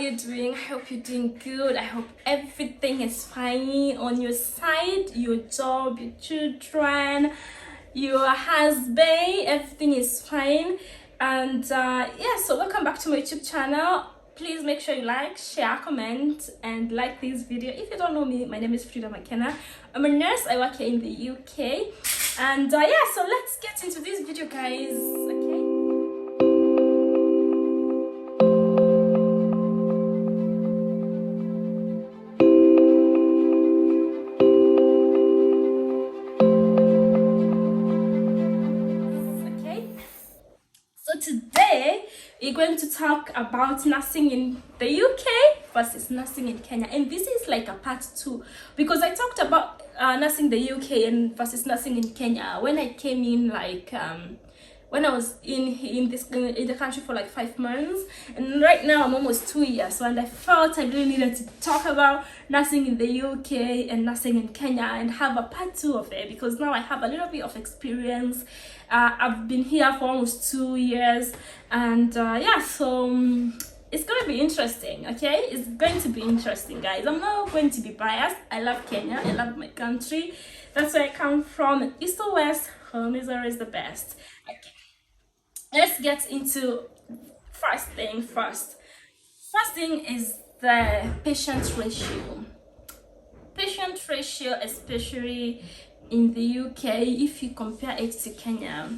you doing? I hope you're doing good. I hope everything is fine on your side, your job, your children, your husband, everything is fine. And yeah, so welcome back to my YouTube channel. Please make sure you like, share, comment, and like this video. If you don't know me, my name is Frida McKenna. I'm a nurse. I work here in the UK. And yeah, so let's get into this video, guys. Okay. So today we're going to talk about nursing in the UK versus nursing in Kenya, and this is like a part 2 because I talked about nursing the UK and versus nursing in Kenya when I came in, like when I was in the country for like 5 months, and right now I'm almost 2 years. So, and I felt I really needed to talk about nursing in the UK and nursing in Kenya and have a part 2 of it because now I have a little bit of experience. I've been here for almost 2 years, and yeah, so it's gonna be interesting. Okay, it's going to be interesting, guys. I'm not going to be biased. I love Kenya. I love my country. That's where I come from. East or west, home is always the best. Okay, let's get into first thing first. First thing is the patient ratio. Patient ratio, especially in the UK, if you compare it to Kenya,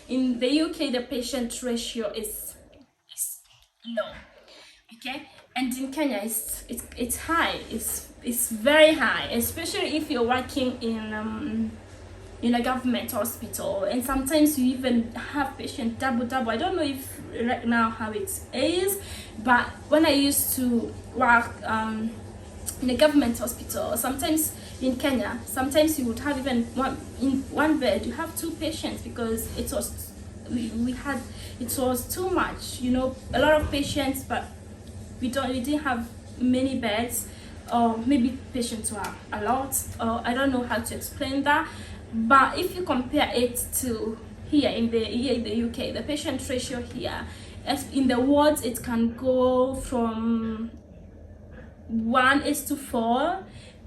in the UK the patient ratio is low, okay, and in Kenya it's high, it's very high, especially if you're working in a government hospital, and sometimes you even have patient double. I don't know if right now how it is, but when I used to work in a government hospital, sometimes in Kenya, sometimes you would have even one bed you have 2 patients because it was it was too much, you know, a lot of patients, but we didn't have many beds, or maybe patients were a lot, or I don't know how to explain that. But if you compare it to here in the UK, the patient ratio here, as in the wards, it can go from 1:4,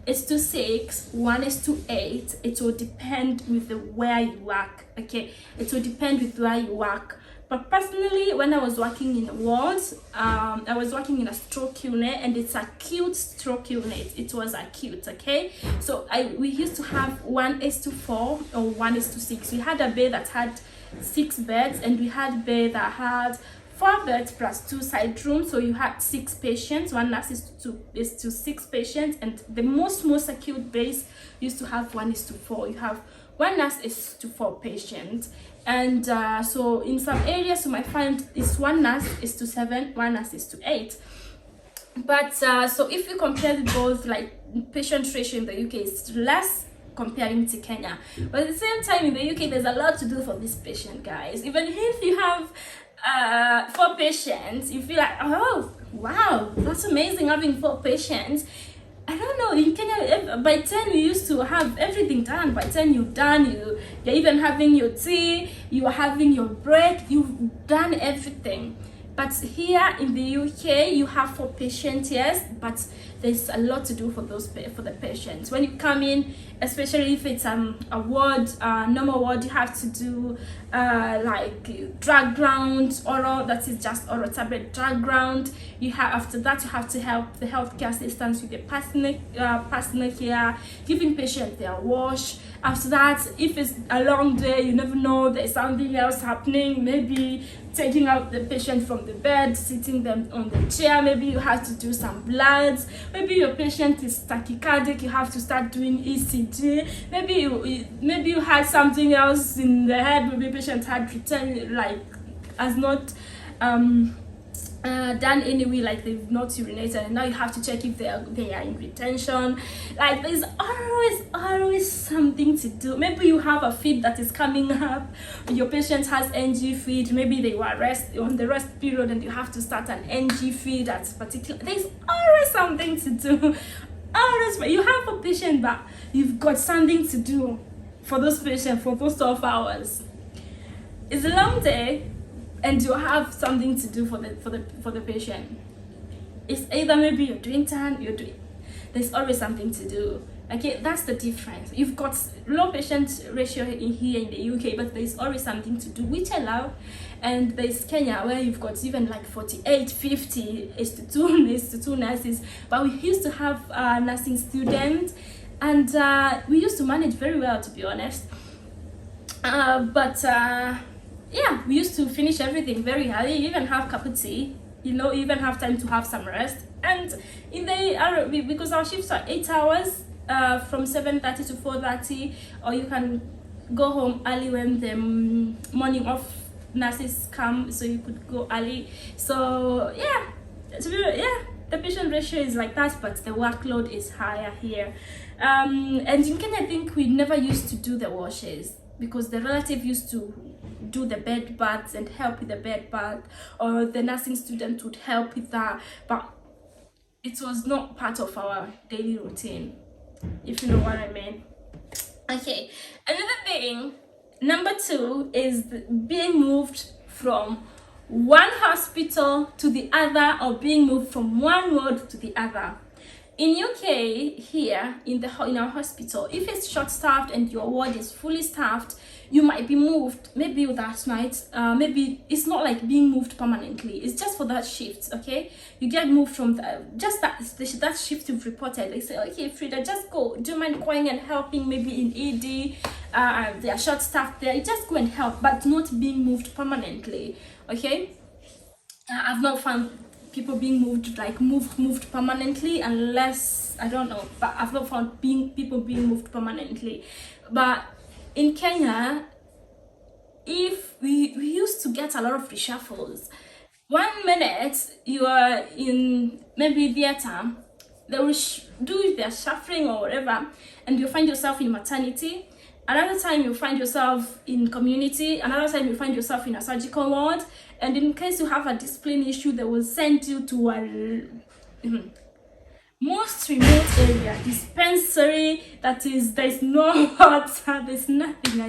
1:6, 1:8. It will depend with where you work. Okay, it will depend with where you work. But personally, when I was working in wards, I was working in a stroke unit, and it's acute stroke unit. It was acute, okay? So we used to have 1:4 or 1:6. We had a bed that had 6 beds, and we had a bed that had 4 beds plus 2 side rooms. So you had 6 patients. One nurse is to 6 patients, and the most acute base used to have 1:4. You have 1 nurse is to 4 patients. And so in some areas you might find it's 1 nurse is to 7, 1 nurse is to 8. But so if you compare both, like patient ratio in the UK is less comparing to Kenya, but at the same time in the UK there's a lot to do for this patient, guys. Even if you have 4 patients, you feel like, oh wow, that's amazing having 4 patients. I don't know, in Kenya by 10 you used to have everything done. By 10 you're done, you're even having your tea, you are having your break, you've done everything. But here in the UK you have 4 patients, yes, but there's a lot to do for the patients. When you come in, especially if it's a ward, normal ward, you have to do like drug ground, oral, that is just oral tablet drug ground. You have, after that you have to help the healthcare assistants with the personal care, giving patients their wash. After that, if it's a long day, you never know, there's something else happening, maybe taking out the patient from the bed, sitting them on the chair, maybe you have to do some bloods, maybe your patient is tachycardic, you have to start doing ECG, maybe you had something else in the head, maybe patient had returned, like has not done anyway, like they've not urinated, and now you have to check if they are in retention. Like there's always something to do. Maybe you have a feed that is coming up, your patient has NG feed, maybe they were on the rest period and you have to start an NG feed at particular. There's always something to do. Always, you have a patient, but you've got something to do for those patients for those 12 hours. It's a long day, and you have something to do for the patient. It's either maybe you're doing turn, there's always something to do. Okay, that's the difference. You've got low patient ratio in here in the UK, but there's always something to do, which I love. And there's Kenya, where you've got even like 48, 50 is to two nurses. But we used to have nursing students, and we used to manage very well, to be honest. Yeah, we used to finish everything very early, even have cup of tea, even have time to have some rest. And in the because our shifts are 8 hours, from 7:30 to 4:30, or you can go home early when the morning off nurses come, so you could go early. So yeah, the patient ratio is like that, but the workload is higher here. And in Kenya, I think we never used to do the washes, because the relative used to do the bed baths and help with the bed bath, or the nursing student would help with that, but it was not part of our daily routine, if you know what I mean. Okay, another thing, number 2, is being moved from one hospital to the other, or being moved from one ward to the other. In UK, here in our hospital, if it's short-staffed and your ward is fully staffed, you might be moved maybe that night. Maybe it's not like being moved permanently. It's just for that shift. Okay, you get moved from that shift you've reported. They say, okay, Frida, just go. Do you mind going and helping maybe in ED? They are short-staffed there. You just go and help, but not being moved permanently. Okay, I've not found people being moved permanently, unless I don't know, but I've not found people being moved permanently. But in Kenya, if we used to get a lot of reshuffles. 1 minute you are in maybe theater, they will do their shuffling or whatever, and you find yourself in maternity. Another time you find yourself in community. Another time you find yourself in a surgical ward. And in case you have a discipline issue, they will send you to a most remote area, dispensary, there's no water, there's nothing.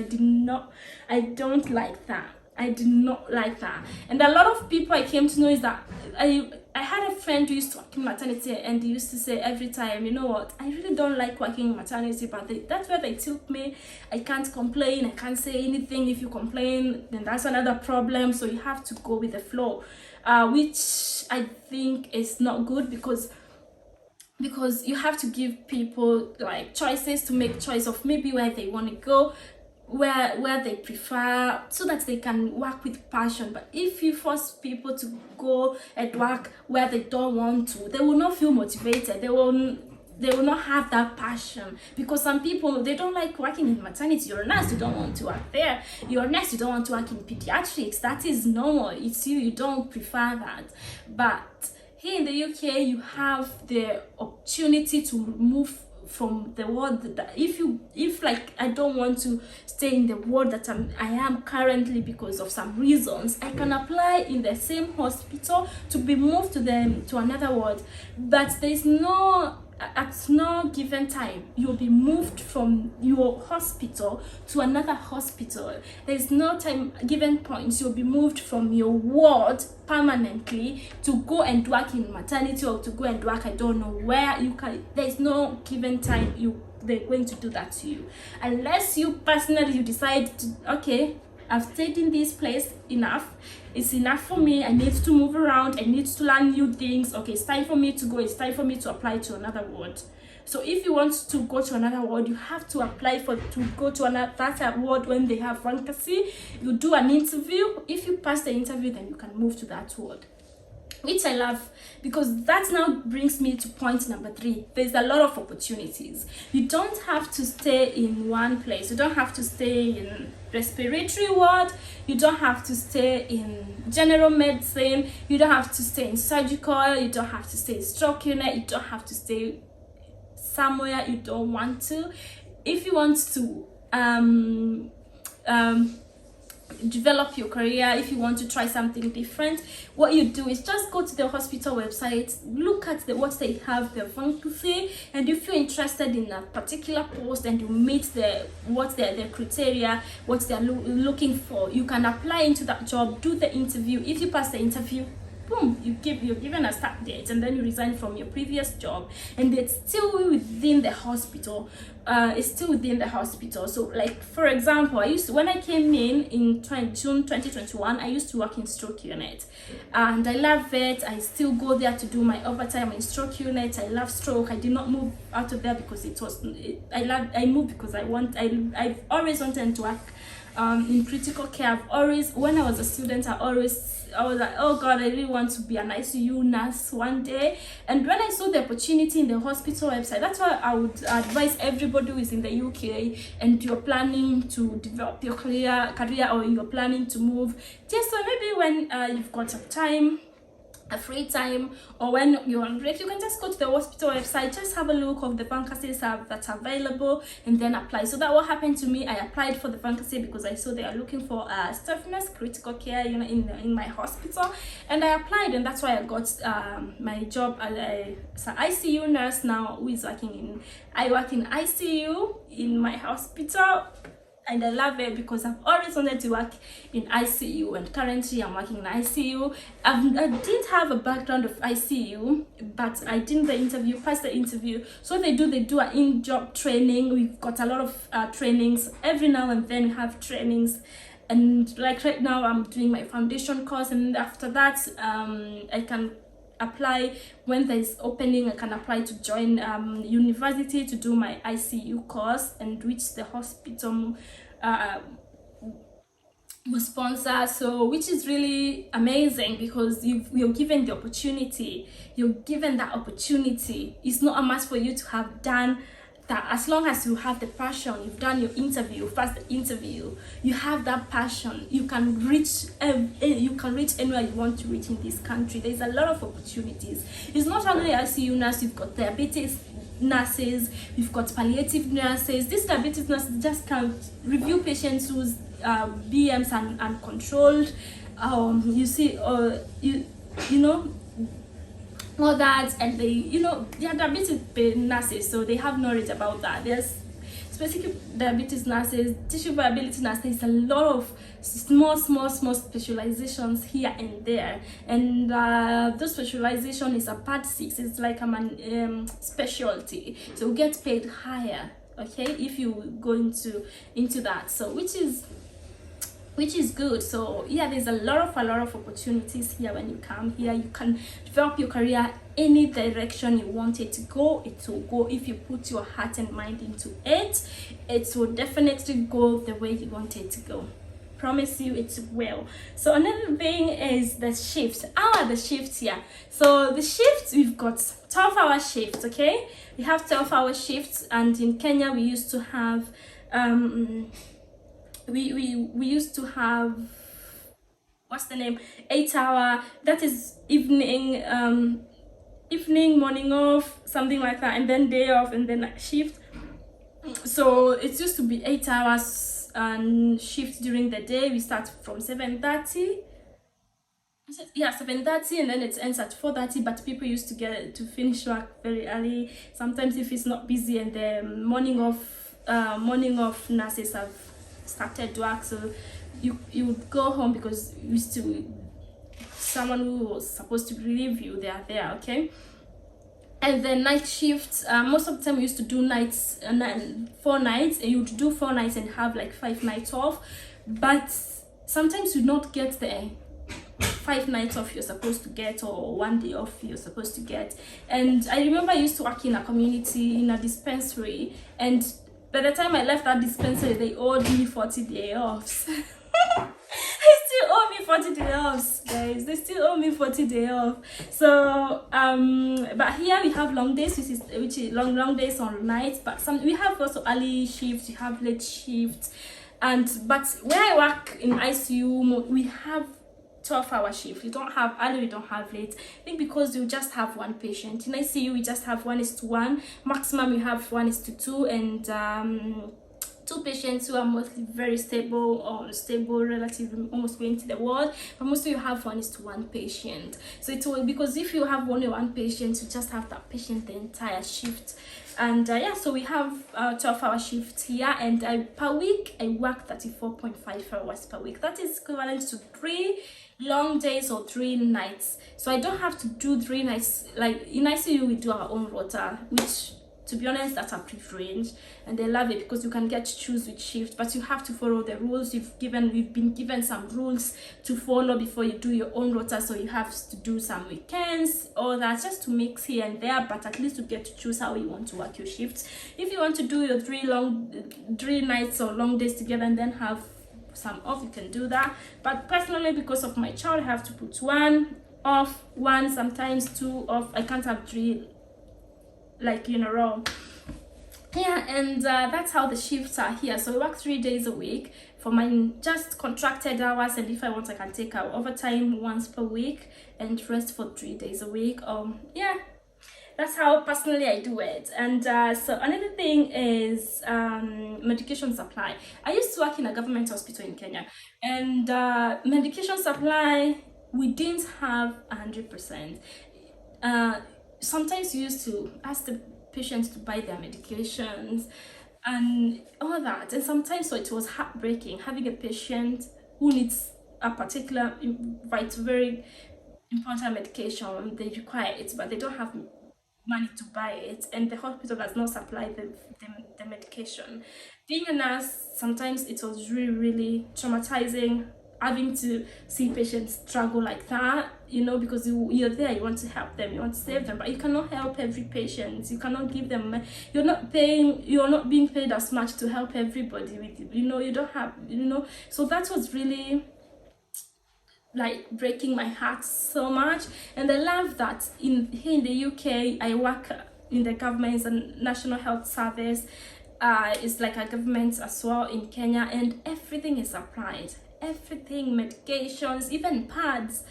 I don't like that. I did not like that. And a lot of people I came to know is that I had a friend who used to work in maternity, and he used to say every time, you know what, I really don't like working in maternity, but that's where they took me. I can't complain, I can't say anything. If you complain, then that's another problem. So you have to go with the flow, which I think is not good, because you have to give people like choices to make choice of maybe where they want to go, where they prefer, so that they can work with passion. But if you force people to go and work where they don't want to, they will not feel motivated. They will not have that passion, because some people, they don't like working in maternity. You're a nurse, you don't want to work there. You're a nurse, you don't want to work in pediatrics. That is normal. It's you don't prefer that. But here in the UK, you have the opportunity to move from the ward that if like I don't want to stay in the ward that I am currently because of some reasons, I can apply in the same hospital to be moved to another ward. But there's at no given time you'll be moved from your hospital to another hospital. There's no time given points you'll be moved from your ward permanently to go and work in maternity, or to go and work I don't know where. There's no given time they're going to do that to you, unless you personally decide to, okay, I've stayed in this place enough. It's enough for me. I need to move around. I need to learn new things. Okay, it's time for me to go. It's time for me to apply to another ward. So if you want to go to another ward, you have to apply to go to that ward when they have vacancy. You do an interview. If you pass the interview, then you can move to that ward, which I love, because that now brings me to point number 3. There's a lot of opportunities. You don't have to stay in one place. You don't have to stay in respiratory ward. You don't have to stay in general medicine. You don't have to stay in surgical. You don't have to stay in stroke unit. You don't have to stay somewhere you don't want to. If you want to develop your career, if you want to try something different, what you do is just go to the hospital website, look at what they have, the vacancy, and if you're interested in a particular post and you meet the criteria, what they're looking for, you can apply into that job, do the interview. If you pass the interview, boom, you're given a start date, and then you resign from your previous job, and it's still within the hospital. So like, for example, when I came in June 2021, I used to work in stroke unit, and I love it. I still go there to do my overtime in stroke unit. I love stroke. I did not move out of there because I moved because I've always wanted to work in critical care. When I was a student, I was like, oh God, I really want to be an ICU nurse one day. And when I saw the opportunity in the hospital website, that's why I would advise everybody who is in the UK and you're planning to develop your career, or you're planning to move, just so maybe when you've got some time, a free time, or when you're on break, you can just go to the hospital website, just have a look of the vacancies that's available, and then apply. So that what happened to me. I applied for the vacancy because I saw they are looking for a staff nurse, critical care, in my hospital, and I applied, and that's why I got my job as an ICU nurse now, who is I work in ICU in my hospital. And I love it because I've always wanted to work in ICU, and currently I'm working in ICU. I did have a background of ICU, but I didn't pass the interview. So they do an in-job training. We've got a lot of trainings. Every now and then we have trainings. And like right now I'm doing my foundation course, and after that I can apply when there's opening. I can apply to join university to do my ICU course, and which the hospital will sponsor. So which is really amazing because you're given the opportunity. You're given that opportunity. It's not a must for you to have done that. As long as you have the passion, you've done your interview, passed the interview, you have that passion, you can reach anywhere you want to reach in this country. There's a lot of opportunities. It's not only ICU nurse, you've got diabetes nurses, you've got palliative nurses. These diabetes nurses just can review patients whose BMs are uncontrolled. All that, and they are diabetes nurses, so they have knowledge about that. There's specific diabetes nurses, tissue viability nurses. There's a lot of small specializations here and there, and those specialization is a part 6. It's like a specialty, so you get paid higher, okay, if you go into that. So which is good. So yeah, there's a lot of opportunities here. When you come here, you can develop your career any direction you want it to go. It will go. If you put your heart and mind into it, it will definitely go the way you want it to go. Promise you it will. So another thing is the shifts. How are the shifts here? So the shifts, we've got 12-hour shifts, okay? We have 12-hour shifts, and in Kenya we used to have we used to have, what's the name, 8-hour, that is evening, morning off, something like that, and then day off, and then night shift. So it used to be 8 hours and shift during the day. We start from 7:30, and then it ends at 4:30. But people used to get to finish work very early. Sometimes if it's not busy, and the morning of nurses have started work, so you would go home because someone who was supposed to relieve you, they are there, okay? And then night shifts, most of the time we used to do nights, 4 nights, and you would do 4 nights and have like 5 nights off. But sometimes you not get the 5 nights off you're supposed to get, or 1 day off you're supposed to get. And I remember I used to work in a community, in a dispensary, and by the time I left that dispensary, they owed me 40 days off. They still owe me 40 days off, guys. They still owe me 40 days off. So but here we have long days, which is long days on nights. But we have also early shifts, we have late shifts, but where I work in ICU, we have 12-hour shift. We don't have early, we don't have late. I think because you just have one patient. In ICU we just have 1:1. Maximum we have 1:2, and two patients who are mostly very stable or unstable, relatively almost going to the world, but mostly you have 1:1 patient. So it's all because if you have only one patient, you just have that patient the entire shift. And yeah, so we have 12-hour shifts here, and per week I work 34.5 hours per week. That is equivalent to 3 long days or 3 nights. So I don't have to do 3 nights. Like in ICU we do our own rota, which to be honest that's a privilege, and they love it because you can get to choose which shift, but you have to follow the rules. We've been given some rules to follow before you do your own rota, so you have to do some weekends, all that, just to mix here and there, but at least you get to choose how you want to work your shifts. If you want to do your 3 nights or long days together and then have some off, you can do that. But personally, because of my child, I have to put 1 off, 1 sometimes 2 off. I can't have 3 like in a row. Yeah, and that's how the shifts are here. So we work 3 days a week for my just contracted hours, and if I want I can take out overtime once per week and rest for 3 days a week. Yeah, that's how personally I do it. And so another thing is medication supply. I used to work in a government hospital in Kenya, and medication supply we didn't have 100%. Sometimes you used to ask the patients to buy their medications and all that, and sometimes so it was heartbreaking having a patient who needs a particular very important medication. They require it, but they don't have money to buy it, and the hospital does not supply the medication. Being a nurse, sometimes it was really traumatizing having to see patients struggle like that, you know, because you're there, you want to help them, you want to save them, but you cannot help every patient. You cannot give them, you're not being paid as much to help everybody with, you know, you don't have, you know. So that was really like breaking my heart so much. And I love that here in the UK I work in the government, it's a National Health Service. It's like a government as well in Kenya, and everything is applied. Everything, medications, even pads,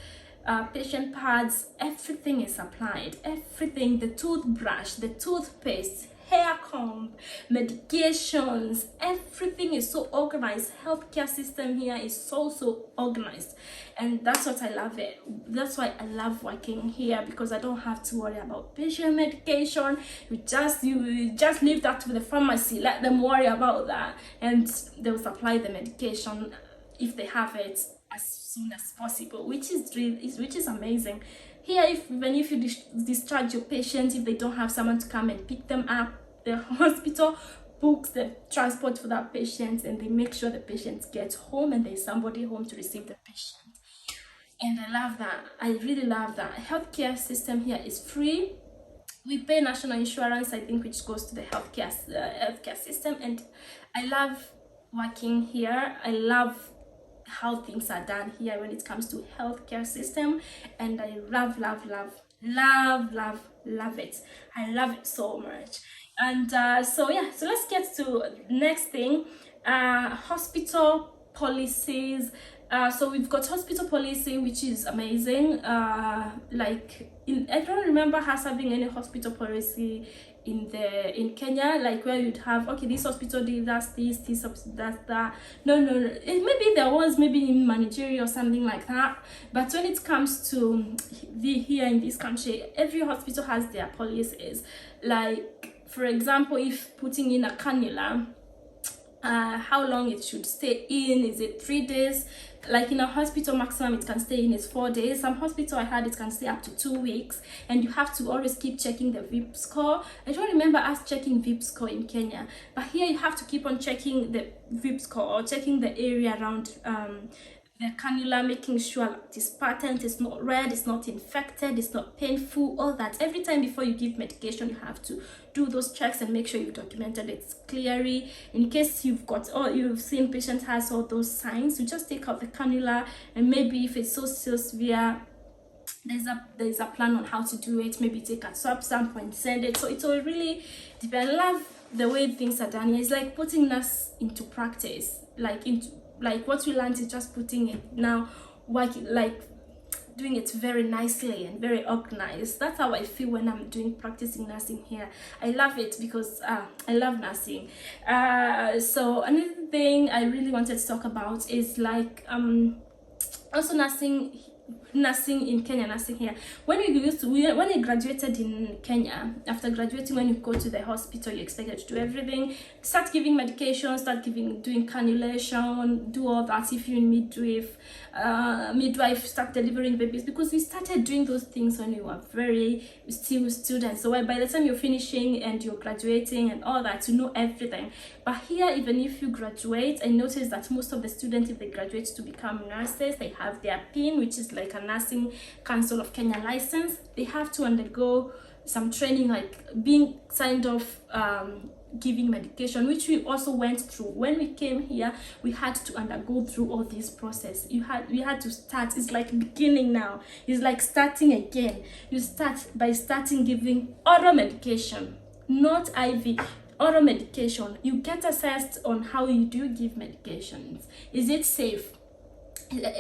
patient pads, everything is applied. Everything, the toothbrush, the toothpaste, hair comb, medications, everything is so organized. Healthcare system here is so organized, and that's what I love it. That's why I love working here, because I don't have to worry about patient medication. You just leave that to the pharmacy, let them worry about that, and they will supply the medication if they have it as soon as possible, which is amazing. Here, even if you discharge your patient, if they don't have someone to come and pick them up, the hospital books the transport for that patient, and they make sure the patient gets home and there's somebody home to receive the patient. And I love that. I really love that. Healthcare system here is free. We pay national insurance, I think, which goes to the healthcare system, and I love working here. I love how things are done here when it comes to healthcare system, and I love it. I love it so much. And so yeah, so let's get to next thing, hospital policies. So we've got hospital policy, which is amazing. I don't remember us having any hospital policy in Kenya, like where you'd have, okay, this hospital does this hospital does that. No, maybe there was, maybe in managerial or something like that, but when it comes to here in this country, every hospital has their policies. Like, for example, if putting in a cannula, how long it should stay in, is it 3 days? Like in a hospital, maximum it can stay in is 4 days. Some hospital I had, it can stay up to 2 weeks, and you have to always keep checking the VIP score. I don't remember us checking VIP score in Kenya, but here you have to keep on checking the VIP score, or checking the area around the cannula, making sure it is patent, it's not red, it's not infected, it's not painful, all that. Every time before you give medication, you have to do those checks and make sure you've documented it clearly. In case you've seen patient has all those signs, you just take out the cannula, and maybe if it's so severe, there's a plan on how to do it. Maybe take a swab sample and send it. So it will really depend. I love the way things are done here. It's like putting us into practice, like what we learned is just putting it now, working, like doing it very nicely and very organized. That's how I feel when I'm practicing nursing here. I love it because I love nursing. So another thing I really wanted to talk about is like also nursing in Kenya, nursing here. When I graduated in Kenya, after graduating, when you go to the hospital, you're expected to do everything, start giving medication, doing cannulation, do all that. If you're in midwife, start delivering babies, because we started doing those things when we were still students. So by the time you're finishing and you're graduating and all that, you know everything. But here, even if you graduate, I noticed that most of the students, if they graduate to become nurses, they have their PIN, which is like a Nursing Council of Kenya license. They have to undergo some training, like being signed off, giving medication, which we also went through. When we came here, we had to undergo through all this process. We had to start. It's like beginning now. It's like starting again. You start by starting giving oral medication, not IV. Oral medication. You get assessed on how you do give medications. Is it safe?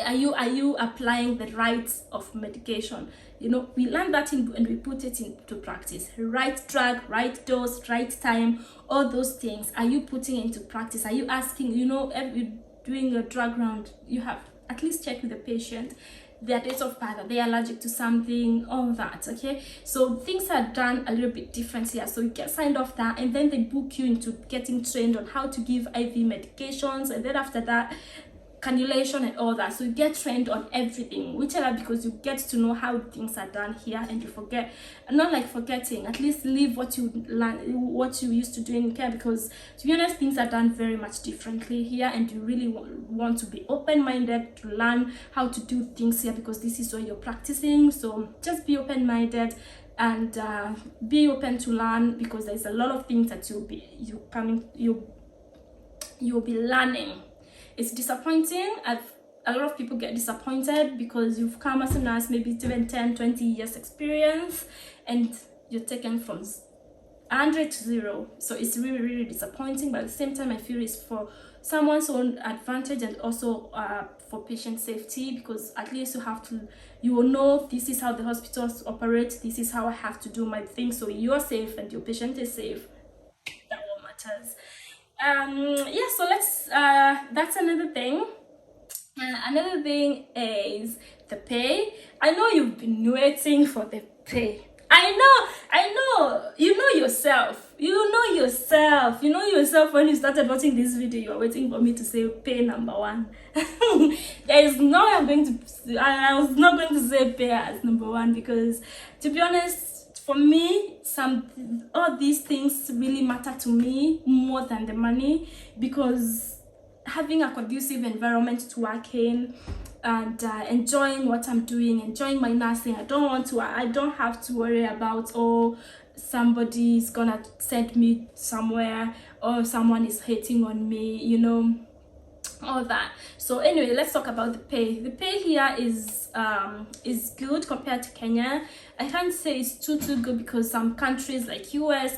Are you applying the rights of medication? You know, we learn that and we put it into practice. Right drug, right dose, right time, all those things. Are you putting into practice? Are you asking, you know, every doing a drug round, you have at least check with the patient their date of birth, are they allergic to something, all that. Okay, so things are done a little bit different here. So you get signed off that, and then they book you into getting trained on how to give IV medications, and then after that, cannulation and all that. So you get trained on everything, which I like, because you get to know how things are done here, and you forget, not like forgetting, at least leave what you learn, what you used to do in care, because to be honest, things are done very much differently here, and you really want to be open-minded to learn how to do things here, because this is where you're practicing. So just be open-minded and be open to learn, because there's a lot of things that you'll be learning. It's disappointing. A lot of people get disappointed because you've come as a nurse, maybe even 10-20 years experience, and you're taken from 100 to 0. So it's really, really disappointing. But at the same time, I feel it's for someone's own advantage, and also for patient safety, because at least you will know this is how the hospitals operate, this is how I have to do my thing, so you're safe and your patient is safe. That what matters. Yeah, so let's that's another thing. Another thing is the pay. I know you've been waiting for the pay. I know, you know yourself when you started watching this video. You're waiting for me to say pay number 1. I was not going to say pay as number 1, because to be honest, for me, all these things really matter to me more than the money, because having a conducive environment to work in, and enjoying what I'm doing, enjoying my nursing, I don't have to worry about, oh, somebody's gonna send me somewhere, or someone is hating on me, you know, all that. So anyway, let's talk about the pay. The pay here is good compared to Kenya. I can't say it's too good, because some countries like US,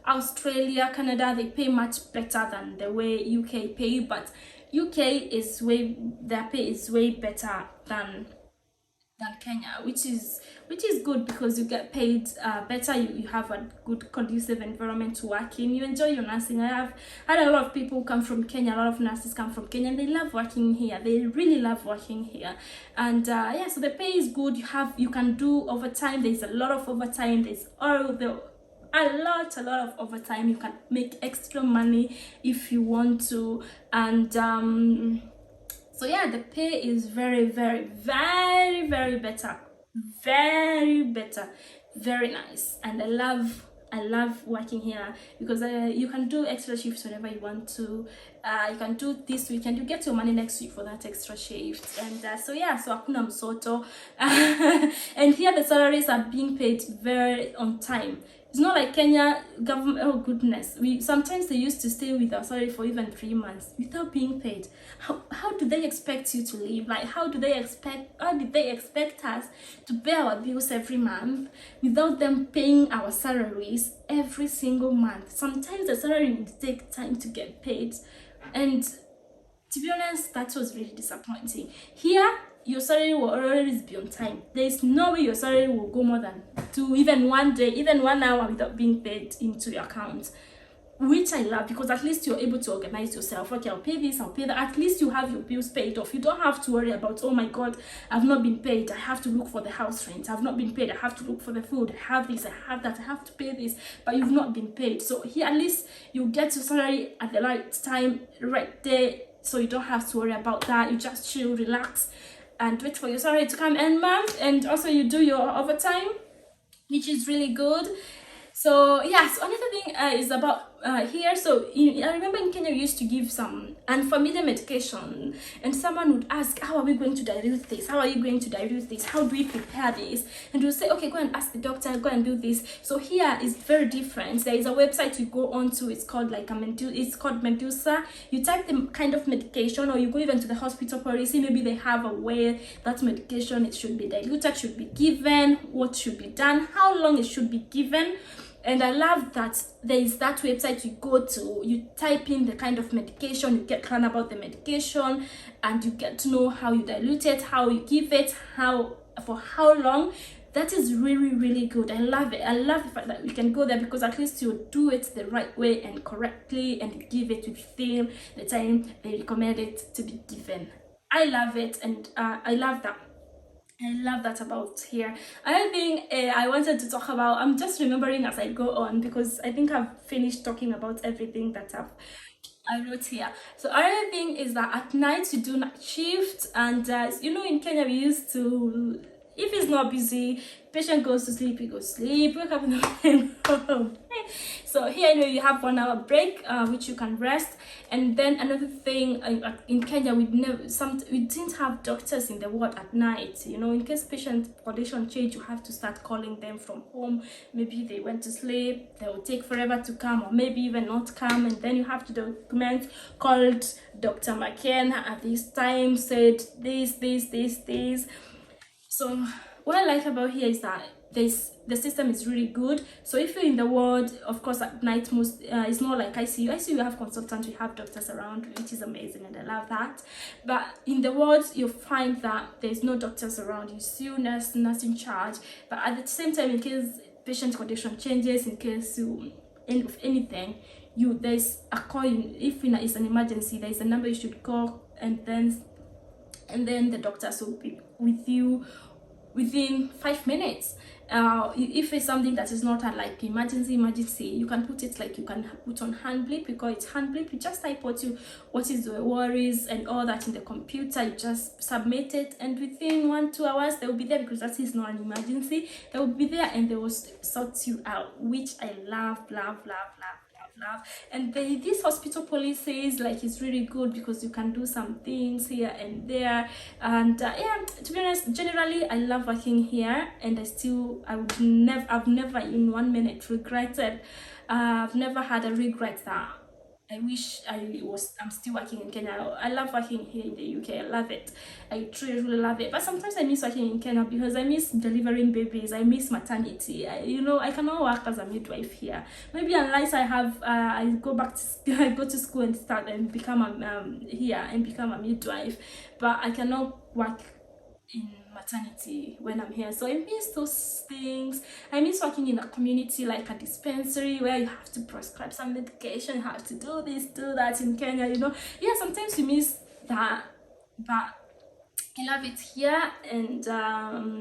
Australia, Canada, they pay much better than the way UK pay, but their pay is way better than Kenya, which is good, because you get paid better. You have a good conducive environment to work in. You enjoy your nursing. I have had a lot of people come from Kenya. A lot of nurses come from Kenya, and they love working here. They really love working here. And yeah, so the pay is good. You can do overtime. There's a lot of overtime. There's a lot of overtime. You can make extra money if you want to. And so yeah, the pay is very, very, very, very better. Very better. Very nice. And I love working here, because you can do extra shifts whenever you want to. You can do this week and you get your money next week for that extra shift. And so yeah, so hakuna msoto. And here the salaries are being paid very on time. It's not like Kenya government. Oh goodness, sometimes they used to stay with our salary for even 3 months without being paid. How do they expect you to live? Like, how did they expect us to pay our bills every month without them paying our salaries every single month? Sometimes the salary would take time to get paid, and to be honest, that was really disappointing. Here your salary will always be on time. There is no way your salary will go more than 2, even 1 day, even 1 hour without being paid into your account, which I love, because at least you're able to organize yourself. Okay, I'll pay this, I'll pay that. At least you have your bills paid off. You don't have to worry about, oh my god, I've not been paid, I have to look for the house rent, I've not been paid, I have to look for the food, I have this, I have that, I have to pay this, but you've not been paid. So here at least you get your salary at the right time, right there, so you don't have to worry about that. You just chill, relax, and wait for your salary to come end month. And also you do your overtime, which is really good. So yes, another thing is about here. So I remember in Kenya we used to give some unfamiliar medication, and someone would ask, how are we going to dilute this, how are you going to dilute this, how do we prepare this? And we'll say, okay, go and ask the doctor, go and do this. So here is very different. There is a website you go on to, it's called like it's called Medusa. You type the kind of medication, or you go even to the hospital policy, maybe they have a way that medication, it should be diluted, should be given, what should be done, how long it should be given. And I love that there is that website you go to, you type in the kind of medication, you get to learn about the medication, and you get to know how you dilute it, how you give it, for how long. That is really, really good. I love it. I love the fact that we can go there, because at least you do it the right way and correctly, and you give it within the time they recommend it to be given. I love it, and I love that. I love that about here. Another thing I wanted to talk about, I'm just remembering as I go on, because I think I've finished talking about everything that I wrote here. So another thing is that at night you do night shift, and you know, in Kenya we used to, if it's not busy, patient goes to sleep, he goes to sleep, wake up in the morning, go home. So here, you know, you have 1 hour break, which you can rest. And then another thing, in Kenya, we didn't have doctors in the ward at night. You know, in case patient condition change, you have to start calling them from home. Maybe they went to sleep, they will take forever to come, or maybe even not come. And then you have to document, called Dr. McKenna at this time, said this. So what I like about here is that the system is really good. So if you're in the ward, of course at night, it's not like ICU. ICU, you have consultants, you have doctors around, which is amazing, and I love that. But in the wards, you'll find that there's no doctors around. You see nurse in charge. But at the same time, in case patient condition changes, in case you end with anything, there's a call. If it's an emergency, there's a number you should call, and then the doctors will be with you within 5 minutes. If it's something that is not like emergency, you can put it like, you can put on hand bleep. You call it hand bleep. You just type what is the worries and all that in the computer. You just submit it, and within 1-2 hours they will be there, because that is not an emergency. They will be there and they will sort you out, which I love. And these hospital policies, like, it's really good, because you can do some things here and there. And yeah, to be honest, generally I love working here, and I've never in 1 minute regretted. I've never had a regret that I wish I'm still working in Kenya. I love working here in the UK. I love it. I truly, really love it. But sometimes I miss working in Kenya, because I miss delivering babies. I miss maternity. I cannot work as a midwife here. Maybe unless I go to school and start and become here and become a midwife. But I cannot work in maternity when I'm here. So I miss those things. I miss working in a community, like a dispensary, where you have to prescribe some medication, you have to do this, do that. In Kenya, you know, yeah, sometimes you miss that, but I love it here. And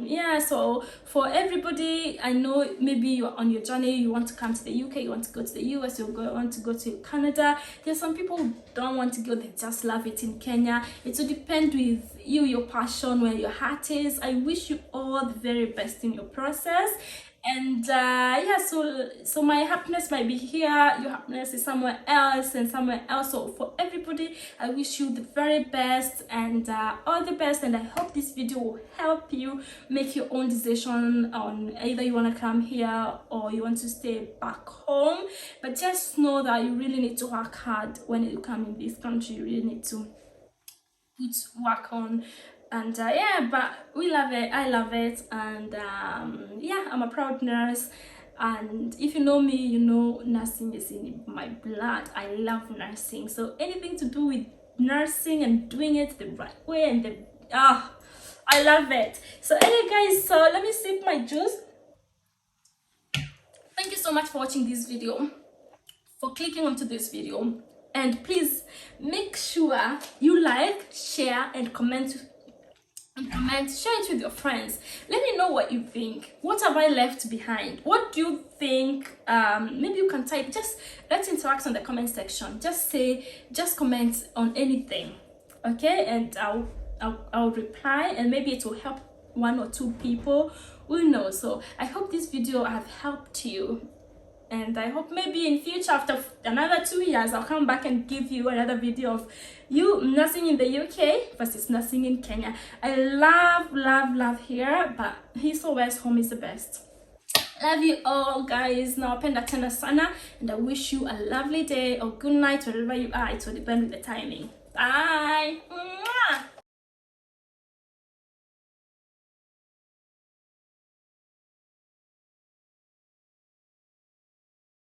yeah, so for everybody, I know maybe you're on your journey, you want to come to the UK, you want to go to the US, you want to go to Canada. There's some people who don't want to go, they just love it in Kenya. It will depend with you, your passion, where your heart is. I wish you all the very best in your process. And yeah, so my happiness might be here, your happiness is somewhere else, and somewhere else. So for everybody, I wish you the very best, and all the best. And I hope this video will help you make your own decision on either you want to come here or you want to stay back home. But just know that you really need to work hard when you come in this country. You really need to put work on. And yeah, but we love it. I love it. And yeah, I'm a proud nurse. And if you know me, you know nursing is in my blood. I love nursing. So anything to do with nursing and doing it the right way, and I love it. So anyway guys, so let me sip my juice. Thank you so much for watching this video, for clicking onto this video, and please make sure you like, share, and comment. Share it with your friends. Let me know what you think. What have I left behind? What do you think? Maybe you can type. Just let's interact on the comment section. Just comment on anything, okay? And I'll reply, and maybe it will help 1 or 2 people. Who knows? So I hope this video have helped you. And I hope maybe in future, after another 2 years, I'll come back and give you another video of you nursing in the UK versus nursing in Kenya. I love here, but East or West, home is the best. Love you all guys. Nawapenda tena sana, and I wish you a lovely day or good night wherever you are. It will depend with the timing. Bye.